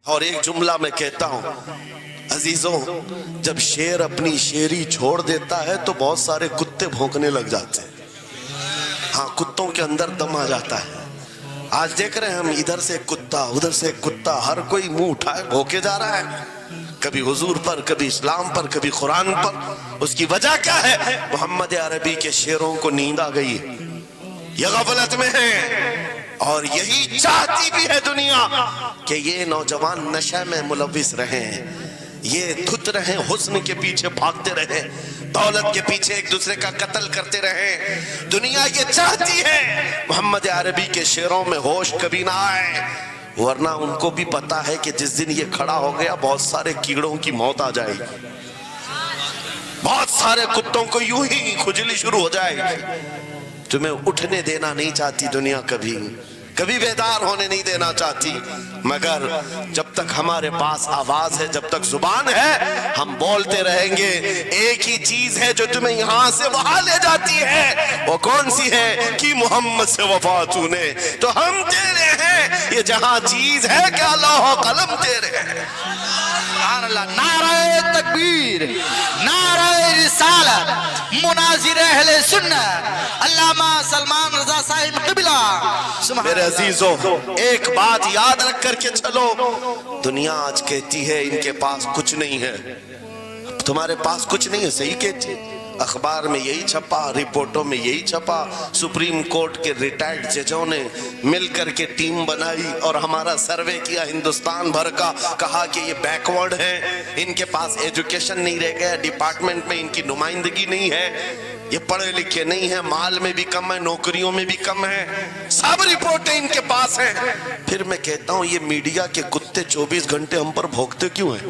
اور ایک جملہ میں کہتا ہوں عزیزوں، جب شیر اپنی شیری چھوڑ دیتا ہے تو بہت سارے کتے بھونکنے لگ جاتے ہیں. ہاں، کتوں کے اندر دم آ جاتا ہے. آج دیکھ رہے ہیں ہم، ادھر سے کتا ادھر سے کتا، ہر کوئی منہ اٹھائے بھوکے جا رہا ہے، کبھی حضور پر، کبھی اسلام پر، کبھی قرآن پر. اس کی وجہ کیا ہے؟ محمد عربی کے شیروں کو نیند آ گئی ہے، یہ غفلت میں ہے. اور یہی چاہتی بھی ہے دنیا کہ یہ نوجوان نشہ میں ملوث رہیں، یہ دھت رہیں، حسن کے پیچھے بھاگتے رہیں، دولت کے پیچھے ایک دوسرے کا قتل کرتے رہیں. دنیا یہ چاہتی ہے محمد عربی کے شعروں میں ہوش کبھی نہ آئے، ورنہ ان کو بھی پتا ہے کہ جس دن یہ کھڑا ہو گیا بہت سارے کیڑوں کی موت آ جائے گی، بہت سارے کتوں کو یوں ہی کھجلی شروع ہو جائے گی. تمہیں اٹھنے دینا نہیں چاہتی دنیا، کبھی کبھی بیدار ہونے نہیں دینا چاہتی، مگر جب تک ہمارے پاس آواز ہے، جب تک زبان ہے، ہم بولتے رہیں گے. ایک ہی چیز ہے جو تمہیں یہاں سے وہاں لے جاتی ہے، وہ کون سی ہے؟ کہ محمد سے وفا تو نے، تو ہم تیرے ہیں. یہ جہاں چیز ہے کہ لوح و قلم تیرے ہیں. نعرہ تکبیر، نعرہ رسالت، مناظر اہل سنت علامہ سلمان رضا صاحب قبلہ. میرے عزیزوں، ایک بات یاد رکھ کر کے چلو، دنیا آج کہتی ہے ان کے پاس کچھ نہیں ہے. تمہارے پاس کچھ نہیں ہے، صحیح کہتی ہے. اخبار میں یہی چھپا، رپورٹوں میں یہی چھپا. سپریم کورٹ کے ریٹائرڈ ججوں نے مل کر کے ٹیم بنائی اور ہمارا سروے کیا ہندوستان بھر کا، کہا کہ یہ بیکورڈ ہیں، ان کے پاس ایجوکیشن نہیں رہ گیا، ڈپارٹمنٹ میں ان کی نمائندگی نہیں ہے، یہ پڑھے لکھے نہیں ہیں، مال میں بھی کم ہے، نوکریوں میں بھی کم ہے، سب رپورٹیں ان کے پاس ہیں. پھر میں کہتا ہوں یہ میڈیا کے کتے 24 گھنٹے ہم پر بھونکتے کیوں ہیں؟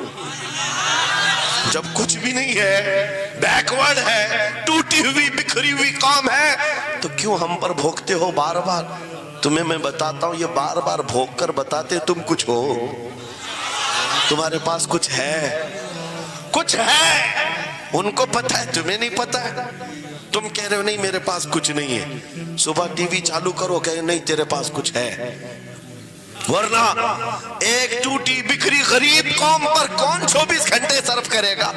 جب کچھ بھی نہیں ہے، بیکورڈ ہے، ٹوٹی ہوئی بکھری ہوئی قوم ہے، تو کیوں ہم پر بھونکتے ہو بار بار؟ تمہیں میں بتاتا ہوں، یہ بار بار بھونک کر بتاتے تم کچھ ہو، تمہارے پاس کچھ ہے، کچھ ہے. ان کو پتہ ہے، تمہیں نہیں پتہ ہے. تم کہہ رہے ہو نہیں میرے پاس کچھ نہیں ہے، صبح ٹی وی چالو کرو کہے نہیں تیرے پاس کچھ ہے. ورنہ ایک ٹوٹی بکھری غریب قوم پر کون 24 گھنٹے صرف کرے گا؟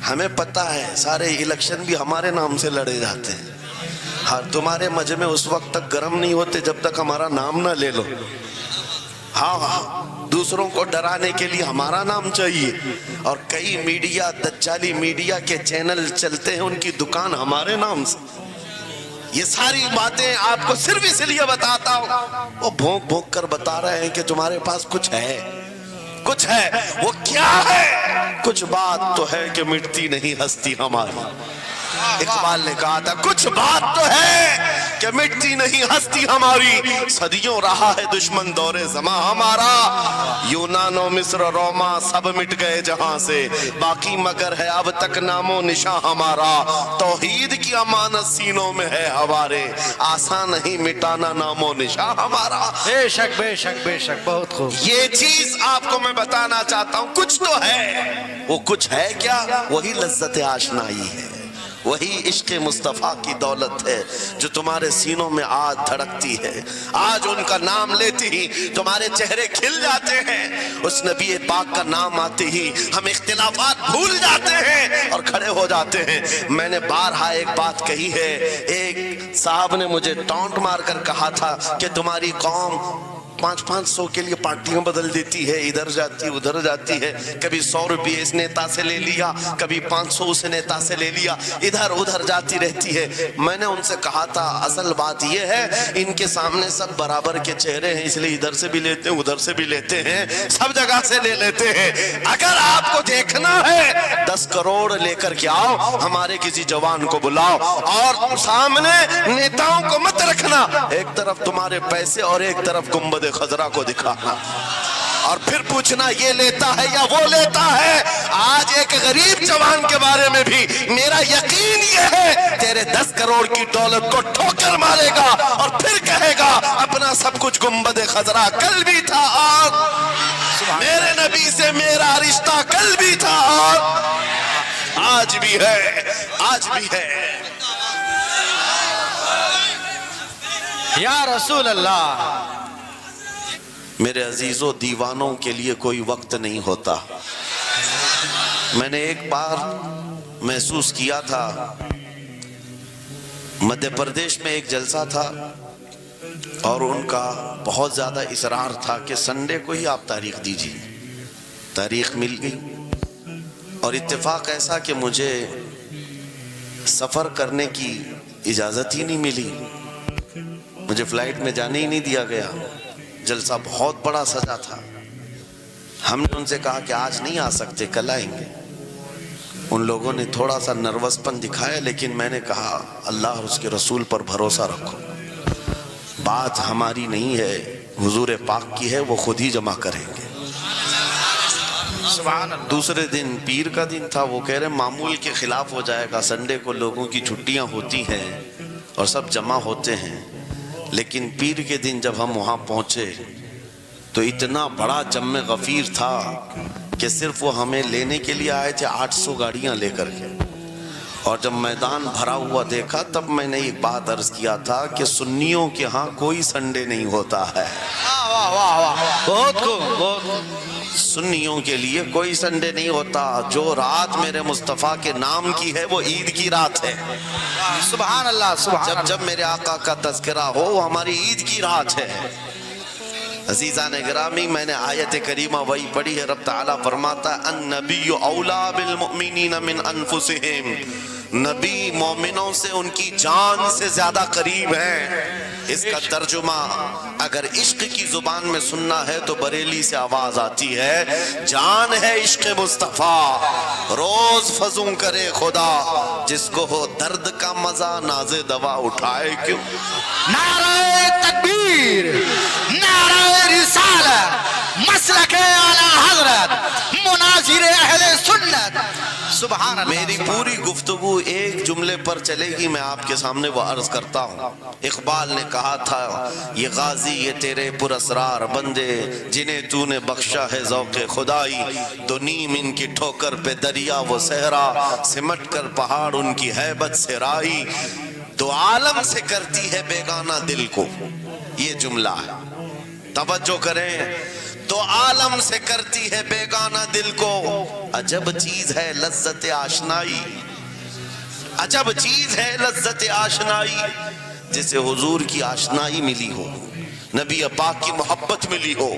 ہمیں پتہ ہے سارے الیکشن بھی ہمارے نام سے لڑے جاتے ہیں. ہاں، تمہارے مجمع اس وقت تک گرم نہیں ہوتے جب تک ہمارا نام نہ لے لو. ہاں، دوسروں کو ڈرانے کے لیے ہمارا نام چاہیے. اور کئی میڈیا، دجالی میڈیا کے چینل چلتے ہیں، ان کی دکان ہمارے نام سے. یہ ساری باتیں آپ کو صرف اس لیے بتاتا ہوں، وہ بھونک بھونک کر بتا رہے ہیں کہ تمہارے پاس کچھ ہے، کچھ ہے. وہ کیا ہے؟ کچھ بات تو ہے کہ مٹتی نہیں ہستی ہماری. اقبال نے کہا تھا کچھ بات تو ہے کہ مٹتی نہیں ہستی ہماری. صدیوں رہا ہے دشمن دور زماں ہمارا، یونان و مصر روما سب مٹ گئے جہاں سے، باقی مگر ہے اب تک نام و نشاں ہمارا. توحید کی امانت سینوں میں ہے ہمارے، آسان نہیں مٹانا نام و نشاں ہمارا. بے شک بے شک بے شک، بہت خوب. یہ چیز آپ کو میں بتانا چاہتا ہوں، کچھ تو ہے. وہ کچھ ہے کیا؟ وہی لذت آشنائی ہے، وہی عشق مصطفیٰ کی دولت ہے جو تمہارے سینوں میں آج دھڑکتی ہے. آج ان کا نام لیتے ہی تمہارے چہرے کھل جاتے ہیں، اس نبی پاک کا نام آتے ہی ہم اختلافات بھول جاتے ہیں اور کھڑے ہو جاتے ہیں. میں نے بارہا ایک بات کہی ہے، ایک صاحب نے مجھے ٹونٹ مار کر کہا تھا کہ تمہاری قوم 500 کے لیے پارٹیاں بدل دیتی ہے، ادھر جاتی ادھر جاتی ہے، کبھی 100 روپے اس نیتا سے لے لیا، کبھی 500 اس نیتا سے لے لیا، ادھر ادھر جاتی رہتی ہے. میں نے ان سے کہا تھا اصل بات یہ ہے ان کے سامنے سب برابر کے چہرے ہیں، اس لیے ادھر سے بھی لیتے ہیں ادھر سے بھی لیتے ہیں، سب جگہ سے لے لیتے ہیں. اگر آپ کو دیکھنا ہے 10 کروڑ لے کر کے آؤ، ہمارے کسی جوان کو بلاؤ اور سامنے نیتاؤں کو مت رکھنا، ایک طرف تمہارے پیسے اور ایک طرف گنبد خضرا کو دکھانا، اور پھر پوچھنا یہ لیتا ہے یا وہ لیتا ہے. آج ایک غریب جوان کے بارے میں بھی میرا یقین یہ ہے تیرے 10 کروڑ کی دولت کو ٹھوکر مارے گا اور پھر کہے گا اپنا سب کچھ گنبد خضرا کل بھی تھا اور میرے نبی سے میرا رشتہ کل بھی تھا اور آج بھی ہے، آج بھی ہے. یا رسول اللہ. میرے عزیزوں، دیوانوں کے لیے کوئی وقت نہیں ہوتا۔ میں نے ایک بار محسوس کیا تھا، مدھیہ پردیش میں ایک جلسہ تھا اور ان کا بہت زیادہ اصرار تھا کہ سنڈے کو ہی آپ تاریخ دیجیے۔ تاریخ مل گئی اور اتفاق ایسا کہ مجھے سفر کرنے کی اجازت ہی نہیں ملی، مجھے فلائٹ میں جانے ہی نہیں دیا گیا۔ جلسہ بہت بڑا سجا تھا۔ ہم نے ان سے کہا کہ آج نہیں آ سکتے، کل آئیں گے۔ ان لوگوں نے تھوڑا سا نروس پن دکھایا، لیکن میں نے کہا اللہ اور اس کے رسول پر بھروسہ رکھو، بات ہماری نہیں ہے، حضور پاک کی ہے، وہ خود ہی جمع کریں گے۔ دوسرے دن پیر کا دن تھا، وہ کہہ رہے معمول کے خلاف ہو جائے گا، سنڈے کو لوگوں کی چھٹیاں ہوتی ہیں اور سب جمع ہوتے ہیں۔ لیکن پیر کے دن جب ہم وہاں پہنچے تو اتنا بڑا جم غفیر تھا کہ صرف وہ ہمیں لینے کے لیے آئے تھے 800 گاڑیاں لے کر کے۔ اور جب میدان بھرا ہوا دیکھا تب میں نے ایک بات عرض کیا تھا کہ سنیوں کے ہاں کوئی سنڈے نہیں ہوتا ہے۔ بہت خوب، بہت خوب۔ سنیوں کے لیے کوئی سنڈے نہیں ہوتا۔ جو رات میرے مصطفیٰ کے نام کی ہے وہ عید کی رات ہے۔ سبحان اللہ، سبحان اللہ۔ جب میرے آقا کا تذکرہ ہو وہ ہماری عید کی رات ہے۔ عزیزان گرامی، میں نے آیت کریمہ وہی پڑھی ہے، رب تعالیٰ فرماتا ہے النبی اولا بالمؤمنین من انفسہم، نبی مومنوں سے ان کی جان سے زیادہ قریب ہے۔ اس کا ترجمہ اگر عشق کی زبان میں سننا ہے تو بریلی سے آواز آتی ہے، جان ہے عشق مصطفیٰ، روز فزوں کرے خدا، جس کو ہو درد کا مزہ ناز دوا اٹھائے کیوں۔ نعرہ تکبیر، نعرہ رسالت، مسلک اعلی حضرت، مناظر اہل سنت۔ سبحان اللہ۔ میری پوری گفتگو ایک جملے پر چلے گی، میں آپ کے سامنے وہ عرض کرتا ہوں۔ اقبال نے کہا تھا یہ غازی یہ تیرے پر اسرار بندے، جنہیں تو نے بخشا ہے ذوق خدائی، تو نیم ان کی ٹھوکر پہ دریا وہ صحرا، سمٹ کر پہاڑ ان کی ہیبت سے رائی، تو عالم سے کرتی ہے بیگانہ دل کو۔ یہ جملہ ہے، توجہ کریں، تو عالم سے کرتی ہے بیگانہ دل کو، عجب چیز ہے لذت آشنائی، عجب چیز ہے لذت آشنائی، جسے حضور کی آشنائی ملی ہو، نبی پاک کی محبت ملی ہو،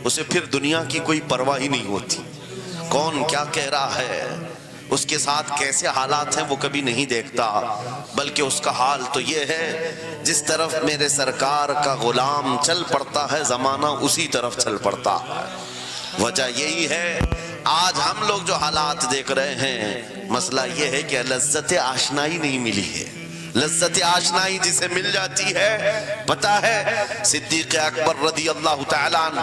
اسے پھر دنیا کی کوئی پرواہ ہی نہیں ہوتی۔ کون کیا کہہ رہا ہے، اس کے ساتھ کیسے حالات ہیں وہ کبھی نہیں دیکھتا، بلکہ اس کا حال تو یہ ہے جس طرف میرے سرکار کا غلام چل پڑتا ہے زمانہ اسی طرف چل پڑتا ہے۔ وجہ یہی ہے آج ہم لوگ جو حالات دیکھ رہے ہیں، مسئلہ یہ ہے کہ لذت آشنائی نہیں ملی ہے۔ لذت آشنائی جسے مل جاتی ہے، پتہ ہے صدیق اکبر رضی اللہ تعالیٰ عنہ،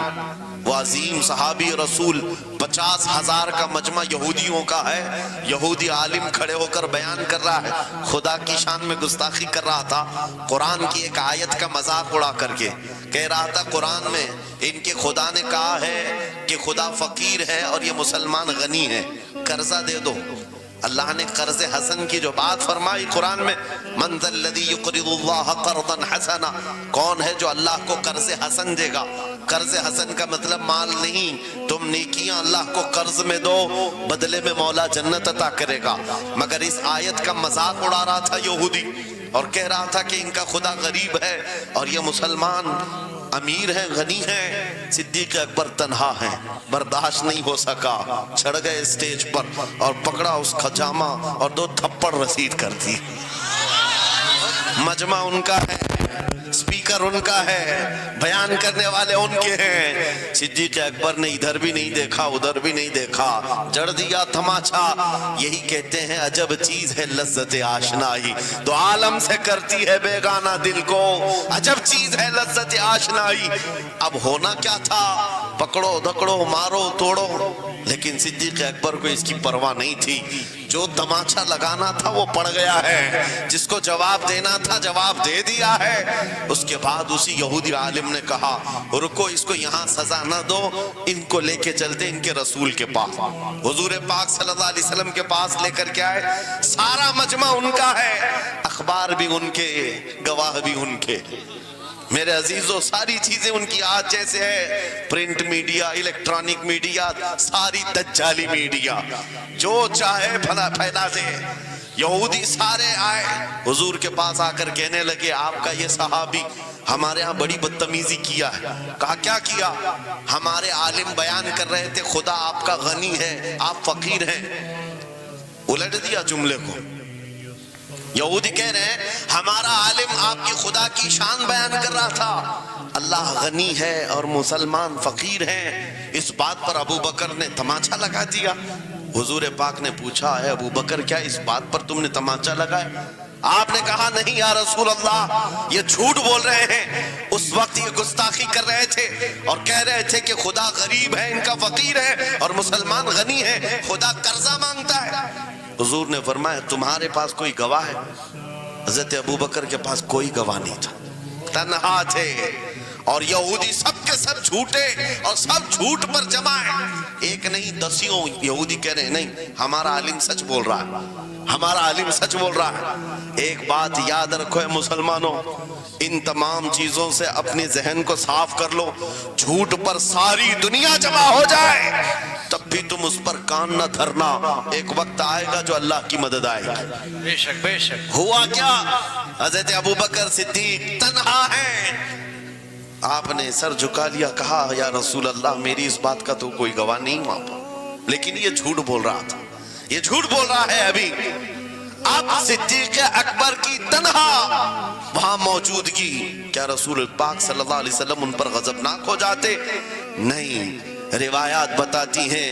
وہ عظیم صحابی رسول، 50,000 کا مجمع یہودیوں کا ہے، یہودی عالم کھڑے ہو کر بیان کر رہا ہے، خدا کی شان میں گستاخی کر رہا تھا، قرآن کی ایک آیت کا مذاق اڑا کر کے کہہ رہا تھا قرآن میں ان کے خدا نے کہا ہے کہ خدا فقیر ہے اور یہ مسلمان غنی ہے، قرضہ دے دو۔ اللہ نے قرض حسن کی جو بات فرمائی قرآن میں، من ذا الذی یقرض اللہ قرضا حسنا، کون ہے جو اللہ کو قرض حسن دے گا؟ قرض حسن کا مطلب مال نہیں، تم نیکیاں اللہ کو قرض میں دو، بدلے میں مولا جنت عطا کرے گا۔ مگر اس آیت کا مذاق اڑا رہا تھا یہودی اور کہہ رہا تھا کہ ان کا خدا غریب ہے اور یہ مسلمان امیر ہیں، غنی ہیں۔ صدیق اکبر تنہا ہیں، برداشت نہیں ہو سکا، چڑھ گئے اسٹیج پر اور پکڑا اس کا جامہ اور 2 تھپڑ رسید کر دی۔ مجمع ان کا ہے، اسپیکر ان کا ہے، بیان کرنے والے ان کے ہیں۔ صدیق اکبر نے ادھر بھی نہیں دیکھا ادھر بھی نہیں دیکھا، جڑ دیا تماچا۔ یہی کہتے ہیں عجب چیز ہے لذت آشنائی، تو عالم سے کرتی ہے بیگانہ دل کو، عجب چیز ہے لذت آشنائی۔ اب ہونا کیا تھا، پکڑو دکڑو مارو توڑو، لیکن صدیق اکبر کو اس کی پرواہ نہیں تھی۔ جو تماچا لگانا تھا وہ پڑ گیا ہے، جس کو جواب دینا تھا جواب دے دیا ہے۔ اس کے بعد اسی یہودی عالم نے کہا رکو، اس کو یہاں سزا نہ دو، ان کو لے کے چلتے ان کے رسول کے پاس۔ حضور پاک صلی اللہ علیہ وسلم کے پاس لے کر کے آئے، سارا مجمع ان کا ہے، اخبار بھی ان کے، گواہ بھی ان کے۔ میرے عزیزوں ساری چیزیں ان کی آج جیسے ہے، پرنٹ میڈیا، الیکٹرانک میڈیا، ساری دجالی میڈیا، جو چاہے پھیلا دے۔ یہودی سارے آئے حضور کے پاس آ کر کہنے لگے آپ کا یہ صحابی ہمارے ہاں بڑی بدتمیزی کیا ہے۔ کہا کیا کیا؟ ہمارے عالم بیان کر رہے تھے خدا آپ کا غنی ہے، آپ فقیر ہیں۔ الٹ دیا جملے کو۔ یہودی کہہ رہے ہیں ہمارا عالم آپ کی خدا کی شان بیان کر رہا تھا، اللہ غنی ہے اور مسلمان فقیر ہیں۔ اس بات پر ابو بکر نے تماچا لگا دیا۔ حضور پاک نے پوچھا ہے ابو بکر کیا اس بات پر تم نے تماچا لگایا؟ آپ نے کہا نہیں یا رسول اللہ، یہ جھوٹ بول رہے ہیں، اس وقت یہ گستاخی کر رہے تھے اور کہہ رہے تھے کہ خدا غریب ہے، ان کا فقیر ہے اور مسلمان غنی ہے، خدا قرضہ مانگتا ہے۔ حضور نے فرمایا تمہارے پاس کوئی گواہ ہے؟ حضرت ابوبکر کے پاس کوئی گواہ نہیں تھا، تنہا تھے، اور یہودی سب کے سب جھوٹے اور سب جھوٹ پر جمع ہے، ایک نہیں دسیوں یہودی کہہ رہے ہیں نہیں ہمارا عالم سچ بول رہا ہے، ہمارا عالم سچ بول رہا ہے۔ ایک بات یاد رکھو اے مسلمانوں، ان تمام چیزوں سے اپنی ذہن کو صاف کر لو، جھوٹ پر ساری دنیا جمع ہو جائے تب بھی تم اس پر کان نہ دھرنا، ایک وقت آئے گا جو اللہ کی مدد آئے گی۔ بے شک بے شک۔ ہوا کیا؟ حضرت ابوبکر صدیق تنہا ہیں، آپ نے سر جھکا لیا، کہا یا رسول اللہ میری اس بات کا تو کوئی گواہ نہیں وہاں پر، لیکن یہ جھوٹ بول رہا تھا، یہ جھوٹ بول رہا ہے ابھی۔ اب صدیق اکبر کی تنہا وہاں موجودگی، کیا رسول پاک صلی اللہ علیہ وسلم ان پر غضبناک ہو جاتے؟ نہیں، روایات بتاتی ہیں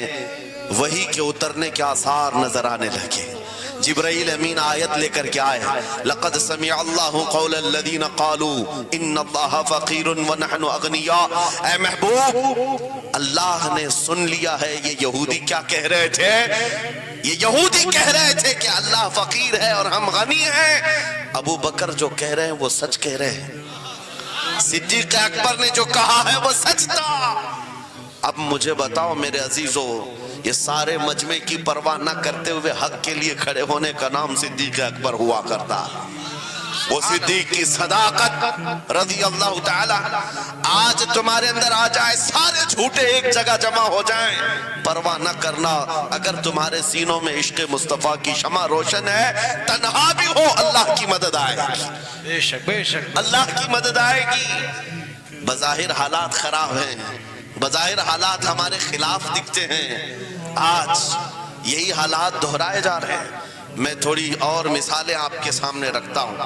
وحی کے اترنے کے آثار نظر آنے لگے، جبرائیل امین آیت لے کر کے آئے، لقد سمع اللہ قول الذین قالوا ان اللہ فقیر ونحن اغنیاء۔ اے محبوب اللہ نے سن لیا ہے یہ یہودی کیا کہہ رہے تھے، یہ یہودی کہہ رہے تھے کہ اللہ فقیر ہے اور ہم غنی ہیں، ابو بکر جو کہہ رہے ہیں وہ سچ کہہ رہے ہیں، صدیق اکبر نے جو کہا ہے وہ سچ تھا۔ اب مجھے بتاؤ میرے عزیزو، یہ سارے مجمع کی پرواہ نہ کرتے ہوئے حق کے لیے کھڑے ہونے کا نام صدیق اکبر ہوا کرتا، وہ صدیق کی صداقت رضی اللہ تعالی آج تمہارے اندر آ جائے، سارے جھوٹے ایک جگہ جمع ہو جائیں، پرواہ نہ کرنا، اگر تمہارے سینوں میں عشق مصطفیٰ کی شمع روشن ہے، تنہا بھی ہو اللہ کی مدد آئے گی، بے شک بے شک، اللہ کی مدد آئے گی۔ بظاہر حالات خراب ہیں، بظاہر حالات ہمارے خلاف دکھتے ہیں، آج یہی حالات دہرائے جا رہے ہیں۔ میں تھوڑی اور مثالیں آپ کے سامنے رکھتا ہوں۔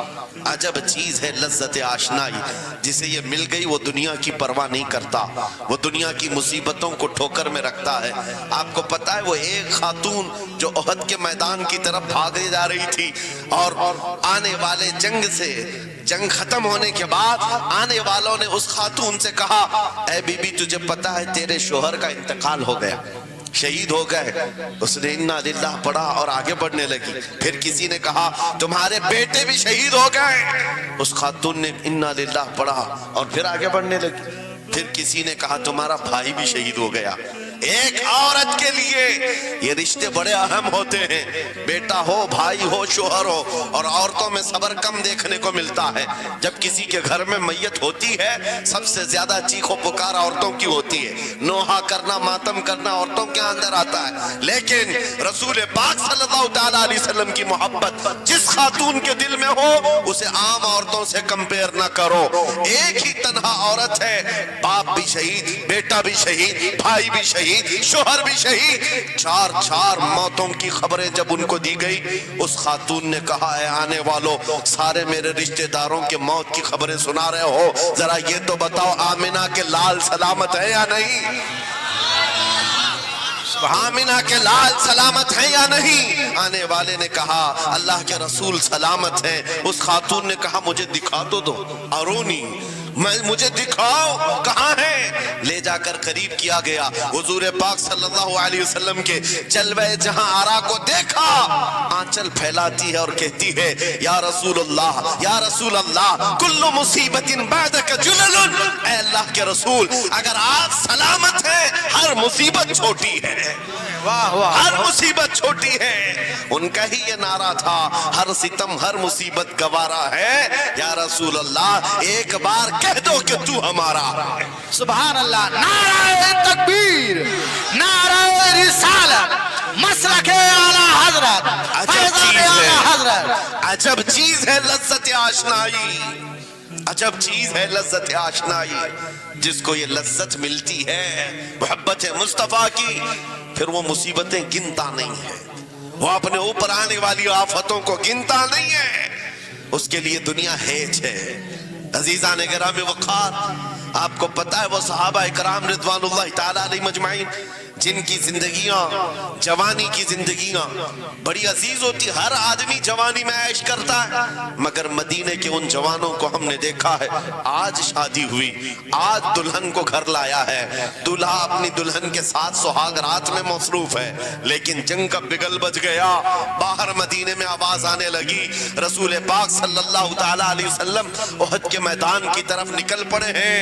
عجب چیز ہے لذت آشنائی، جسے یہ مل گئی وہ دنیا کی پرواہ نہیں کرتا، وہ دنیا کی مصیبتوں کو ٹھوکر میں رکھتا ہے۔ آپ کو پتا ہے وہ ایک خاتون جو احد کے میدان کی طرف بھاگے جا رہی تھی، اور آنے والے جنگ سے، جنگ ختم ہونے کے بعد آنے والوں نے اس خاتون سے کہا اے بی بی تجھے پتا ہے تیرے شوہر کا انتقال ہو گیا، شہید ہو گئے۔ اس نے انا للہ پڑھا اور آگے بڑھنے لگی۔ پھر کسی نے کہا تمہارے بیٹے بھی شہید ہو گئے، اس خاتون نے انا للہ پڑھا اور پھر آگے بڑھنے لگی۔ پھر کسی نے کہا تمہارا بھائی بھی شہید ہو گیا۔ ایک عورت کے لیے یہ رشتے بڑے اہم ہوتے ہیں، بیٹا ہو، بھائی ہو، شوہر ہو، اور عورتوں میں صبر کم دیکھنے کو ملتا ہے۔ جب کسی کے گھر میں میت ہوتی ہے سب سے زیادہ چیخ و پکار عورتوں کی ہوتی ہے، نوحہ کرنا، ماتم کرنا عورتوں کے اندر آتا ہے۔ لیکن رسول پاک صلی اللہ تعالیٰ علیہ وسلم کی محبت جس خاتون کے دل میں ہو اسے عام عورتوں سے کمپیر نہ کرو۔ ایک ہی تنہا عورت ہے، باپ بھی شہید، بیٹا بھی شہید، بھائی بھی شہید، شوہر بھی شہید، چار موتوں کی خبریں جب ان کو دی گئی، اس خاتون نے کہا اے آنے والوں، سارے میرے رشتہ داروں کے موت کی خبریں سنا رہے ہو، ذرا یہ تو بتاؤ آمنہ کے لال سلامت ہے یا نہیں؟ آمنہ کے لال سلامت ہیں یا نہیں؟ آنے والے نے کہا اللہ کے رسول سلامت ہیں۔ اس خاتون نے کہا مجھے دکھا تو دو، ارونی، مجھے دکھاؤ کہاں ہے؟ لے جا کر قریب کیا گیا، حضور پاک صلی اللہ علیہ وسلم کے جلوہ جہاں آرا کو دیکھا، آنچل پھیلاتی ہے اور کہتی ہے یا رسول اللہ، یا رسول اللہ، کل مصیبت بعدک جلل، اے اللہ کے رسول اگر آپ سلامت ہیں ہر مصیبت چھوٹی ہے، واہ واہ، ہر مصیبت چھوٹی ہے۔ ان کا ہی یہ نعرہ تھا ہر ستم ہر مصیبت گوارا ہے، یا رسول اللہ ایک بار کہہ دو کہ تو ہمارا ہے۔ سبحان اللہ، نعرہ تکبیر، نعرہ رسالت، مسلک اعلی حضرت، فیضان اعلی حضرت۔ عجب چیز ہے لذت آشنائی، عجب چیز ہے لذت آشنائی، جس کو یہ لذت ملتی ہے محبت مصطفیٰ کی، پھر وہ مصیبتیں گنتا نہیں ہے، وہ اپنے اوپر آنے والی آفتوں کو گنتا نہیں ہے، اس کے لیے دنیا ہیچ ہے۔ عزیزان گرامی وقار، آپ کو پتہ ہے وہ صحابہ کرام رضوان اللہ تعالی علیہ مجمعین جن کی زندگیاں، جوانی کی زندگیاں بڑی عزیز ہوتی، ہر آدمی جوانی میں عیش کرتا ہے، مگر مدینے کے ان جوانوں کو ہم نے دیکھا ہے آج شادی ہوئی، آج دلہن کو گھر لایا ہے، دلہا اپنی دلہن کے ساتھ سہاگ رات میں مصروف ہے، لیکن جنگ کا بگل بج گیا، باہر مدینے میں آواز آنے لگی، رسول پاک صلی اللہ تعالی علیہ وسلم احد کے میدان کی طرف نکل پڑے ہیں۔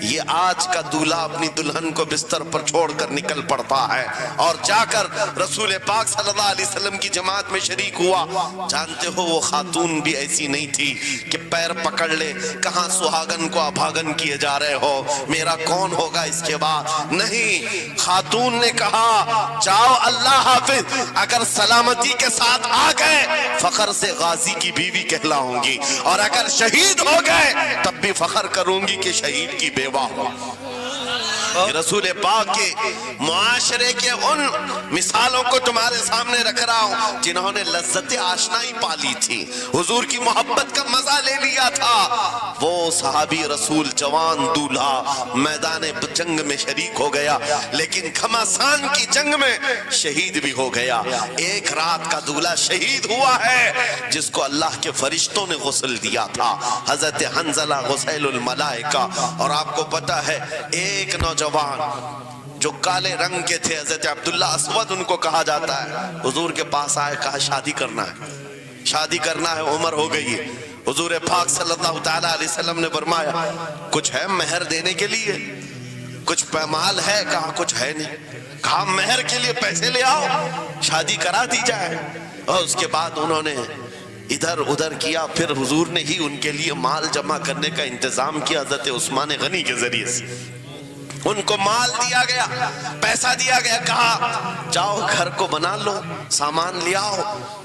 یہ آج کا دولہا اپنی دلہن کو بستر پر چھوڑ کر نکل پڑتا ہے اور جا کر رسول پاک صلی اللہ علیہ وسلم کی جماعت میں شریک ہوا۔ جانتے ہو وہ خاتون بھی ایسی نہیں تھی کہ پیر پکڑ لے، کہاں سہاگن کو ابھاگن کیے جا رہے ہو، میرا کون ہوگا اس کے بعد، نہیں، خاتون نے کہا جاؤ اللہ حافظ، اگر سلامتی کے ساتھ آ گئے فخر سے غازی کی بیوی کہلاؤں گی، اور اگر شہید ہو گئے تب بھی فخر کروں گی کہ شہید کی بیوہ ہو۔ رسول پاک کے معاشرے کے ان مثالوں کو تمہارے سامنے رکھ رہا ہوں جنہوں نے لذت آشنائی پالی تھی، حضور کی محبت کا مزہ لے لیا تھا۔ وہ صحابی رسول جوان دولہا میدان جنگ میں شریک ہو گیا، لیکن گھمسان کی جنگ میں شہید بھی ہو گیا۔ ایک رات کا دولہا شہید ہوا ہے جس کو اللہ کے فرشتوں نے غسل دیا تھا، حضرت حنظلہ غسیل الملائکہ۔ اور آپ کو پتا ہے ایک نوجوان جو کالے رنگ کے تھے، حضرت عبداللہ اسود ان کو کہا جاتا ہے، حضور کے پاس آئے، کہا شادی کرنا ہے، شادی کرنا ہے، عمر ہو گئی ہے۔ حضور پاک صلی اللہ تعالی علیہ وسلم نے فرمایا کچھ ہے مہر دینے کے لیے، کچھ پیمال ہے، کہا کچھ ہے نہیں، کہا مہر کے لیے پیسے لے آؤ، شادی کرا دی جائے۔ اور اس کے بعد انہوں نے ادھر ادھر کیا، پھر حضور نے ہی ان کے لیے مال جمع کرنے کا انتظام کیا حضرت عثمان غنی کے ذریعے سے، ان کو مال دیا گیا، پیسہ دیا گیا، کہا جاؤ گھر کو بنا لو، سامان لے آؤ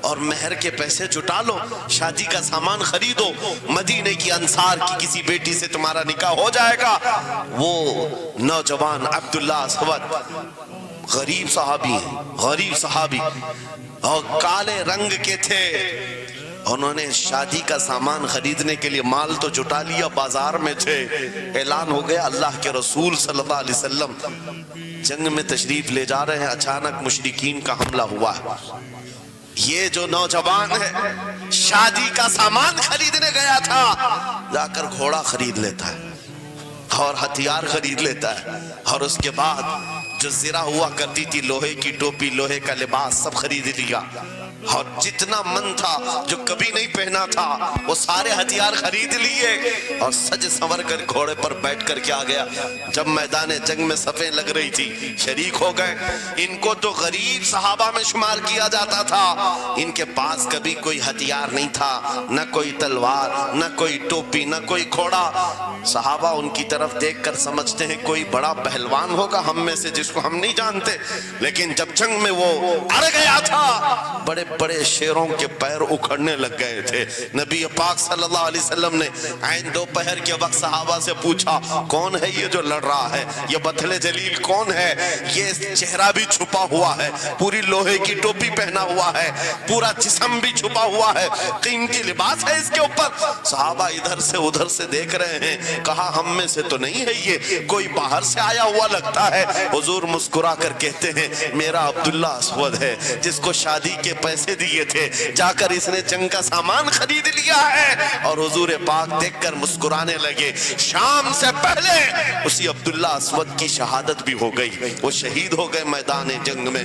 اور مہر کے پیسے جٹا لو، شادی کا سامان خریدو، مدینے کی انصار کی کسی بیٹی سے تمہارا نکاح ہو جائے گا۔ وہ نوجوان عبداللہ اسود غریب صحابی، غریب صحابی اور کالے رنگ کے تھے، انہوں نے شادی کا سامان خریدنے کے لیے مال تو جٹا لیا، بازار میں تھے، اعلان ہو گیا اللہ کے رسول صلی اللہ علیہ وسلم جنگ میں تشریف لے جا رہے ہیں، اچانک مشرکین کا حملہ ہوا ہے۔ یہ جو نوجوان ہے شادی کا سامان خریدنے گیا تھا، جا کر گھوڑا خرید لیتا ہے اور ہتھیار خرید لیتا ہے، اور اس کے بعد جو زرہ ہوا کرتی تھی، لوہے کی ٹوپی، لوہے کا لباس سب خرید لیا، اور جتنا من تھا جو کبھی نہیں پہنا تھا وہ سارے ہتھیار خرید لیے، اور سج سنور کر گھوڑے پر بیٹھ کر کے آ گیا۔ جب میدان جنگ میں صفیں لگ رہی تھی شریک ہو گئے۔ ان کو تو غریب صحابہ میں شمار کیا جاتا تھا، ان کے پاس کبھی کوئی ہتھیار نہیں تھا، نہ کوئی تلوار، نہ کوئی ٹوپی، نہ کوئی گھوڑا۔ صحابہ ان کی طرف دیکھ کر سمجھتے ہیں کوئی بڑا پہلوان ہوگا ہم میں سے جس کو ہم نہیں جانتے، لیکن جب جنگ میں وہ اڑ گیا تھا بڑے بڑے شیروں کے پیر اکھڑنے لگ گئے تھے۔ نبی پاک صلی اللہ علیہ وسلم نے عین دوپہر کے وقت صحابہ سے پوچھا کون ہے یہ جو لڑ رہا ہے، یہ بطل جلیل کون ہے، یہ چہرہ بھی چھپا ہوا ہے، پوری لوہے کی ٹوپی پہنا ہوا ہے، پورا جسم بھی چھپا ہوا ہے، قیمتی لباس ہے اس کے اوپر۔ صحابہ ادھر سے ادھر سے دیکھ رہے ہیں، کہا ہم میں سے تو نہیں ہے، یہ کوئی باہر سے آیا ہوا لگتا ہے۔ حضور مسکرا کر کہتے ہیں میرا عبداللہ اسود ہے جس کو شادی کے پیسے دیے تھے، جا کر اس نے جنگ کا سامان خرید لیا ہے۔ اور حضور پاک دیکھ کر مسکرانے لگے۔ شام سے پہلے اسی عبداللہ اسود کی شہادت بھی ہو گئی، وہ شہید ہو گئے میدان جنگ میں۔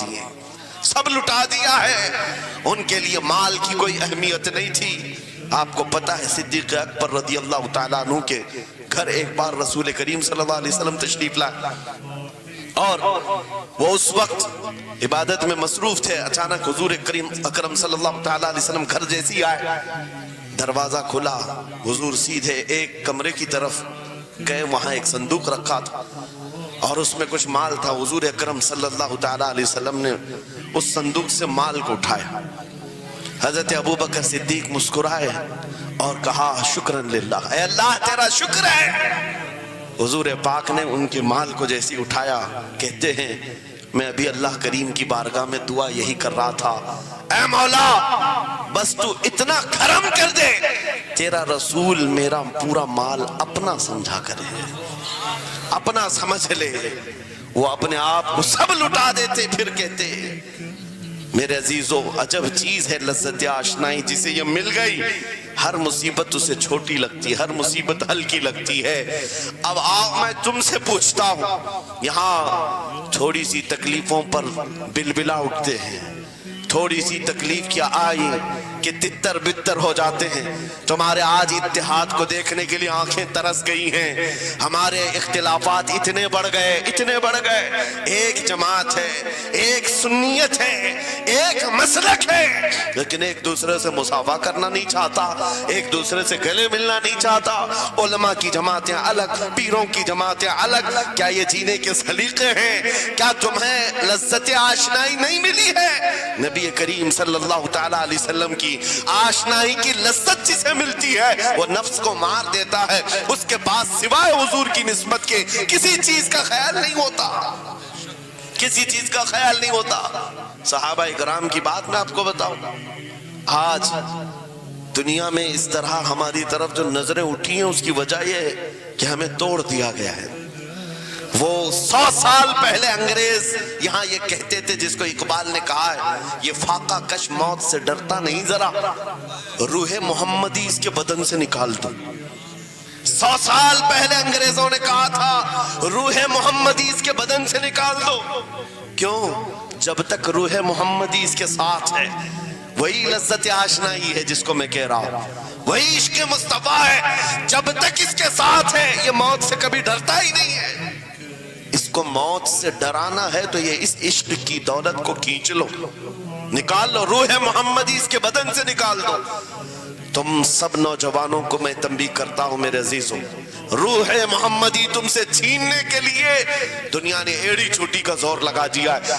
دیے، سب لٹا دیا ہے۔ ان کے لیے مال کی کوئی اہمیت نہیں تھی۔ آپ کو پتہ ہے صدیق اکبر رضی اللہ تعالیٰ عنہ کے گھر ایک بار رسول کریم صلی اللہ علیہ وسلم تشریف لائے، اور وہ اس وقت عبادت میں مصروف تھے۔ اچانک حضور کریم اکرم صلی اللہ تعالیٰ علیہ وسلم گھر جیسی آئے، دروازہ کھلا، حضور سیدھے ایک کمرے کی طرف گئے، وہاں ایک صندوق رکھا تھا اور اس میں کچھ مال تھا۔ حضور اکرم صلی اللہ تعالیٰ علیہ وسلم نے اس صندوق سے مال کو اٹھایا۔ حضرت ابوبکر صدیق مسکرائے اور کہا شکرن للہ، اے اللہ تیرا شکر ہے۔ حضور پاک نے ان کے مال کو جیسی اٹھایا، کہتے ہیں میں ابھی اللہ کریم کی بارگاہ میں دعا یہی کر رہا تھا، اے مولا بس تو اتنا کرم کر دے تیرا رسول میرا پورا مال اپنا سمجھا کرے، اپنا سمجھ لے۔ وہ اپنے آپ کو سب لٹا دیتے، پھر کہتے میرے عزیزو عجب چیز ہے لذت آشنائی، جسے یہ مل گئی ہر مصیبت اسے چھوٹی لگتی ہے، ہر مصیبت ہلکی لگتی ہے۔ اب آؤ میں تم سے پوچھتا ہوں، یہاں تھوڑی سی تکلیفوں پر بلبلا اٹھتے ہیں، تھوڑی سی تکلیف کیا آئی کہ تتر بتر ہو جاتے ہیں۔ تمہارے آج اتحاد کو دیکھنے کے لیے آنکھیں ترس گئی ہیں، ہمارے اختلافات اتنے بڑھ گئے، اتنے بڑھ گئے۔ ایک جماعت ہے، ایک سنیت ہے، ایک مسلک ہے، لیکن ایک دوسرے سے مصافحہ کرنا نہیں چاہتا، ایک دوسرے سے گلے ملنا نہیں چاہتا۔ علماء کی جماعتیں الگ، پیروں کی جماعتیں الگ۔ کیا یہ جینے کے سلیقے ہیں؟ کیا تمہیں لذت آشنائی نہیں ملی ہے؟ نبی کریم صلی اللہ تعالیٰ علیہ وسلم کی آشنائی کی لذت جسے ملتی ہے وہ نفس کو مار دیتا ہے، اس کے پاس سوائے حضور کی نسبت کے کسی چیز کا خیال نہیں ہوتا، کسی چیز کا خیال نہیں ہوتا۔ صحابہ کرام کی بات میں آپ کو بتاؤں، آج دنیا میں اس طرح ہماری طرف جو نظریں اٹھی ہیں اس کی وجہ یہ ہے کہ ہمیں توڑ دیا گیا ہے۔ وہ 100 سال پہلے انگریز یہاں یہ کہتے تھے، جس کو اقبال نے کہا ہے یہ فاقہ کش موت سے ڈرتا نہیں ذرا، روح محمدی اس کے بدن سے نکال دو۔ 100 سال پہلے انگریزوں نے کہا تھا روح محمدی اس کے بدن سے نکال دو۔ کیوں؟ جب تک روح محمدی اس کے ساتھ ہے، وہی لذت آشنائی ہے جس کو میں کہہ رہا ہوں، وہی عشق مصطفیٰ ہے۔ جب تک اس کے ساتھ ہے یہ موت سے کبھی ڈرتا ہی نہیں ہے۔ اس کو موت سے ڈرانا ہے تو یہ اس عشق کی دولت کو کھینچ لو، نکال لو، روح محمدی اس کے بدن سے نکال دو۔ تم سب نوجوانوں کو میں تنبیہ کرتا ہوں میرے عزیزوں، روح محمدی تم سے چھیننے کے لیے دنیا نے ایڑی چھوٹی کا زور لگا دیا ہے۔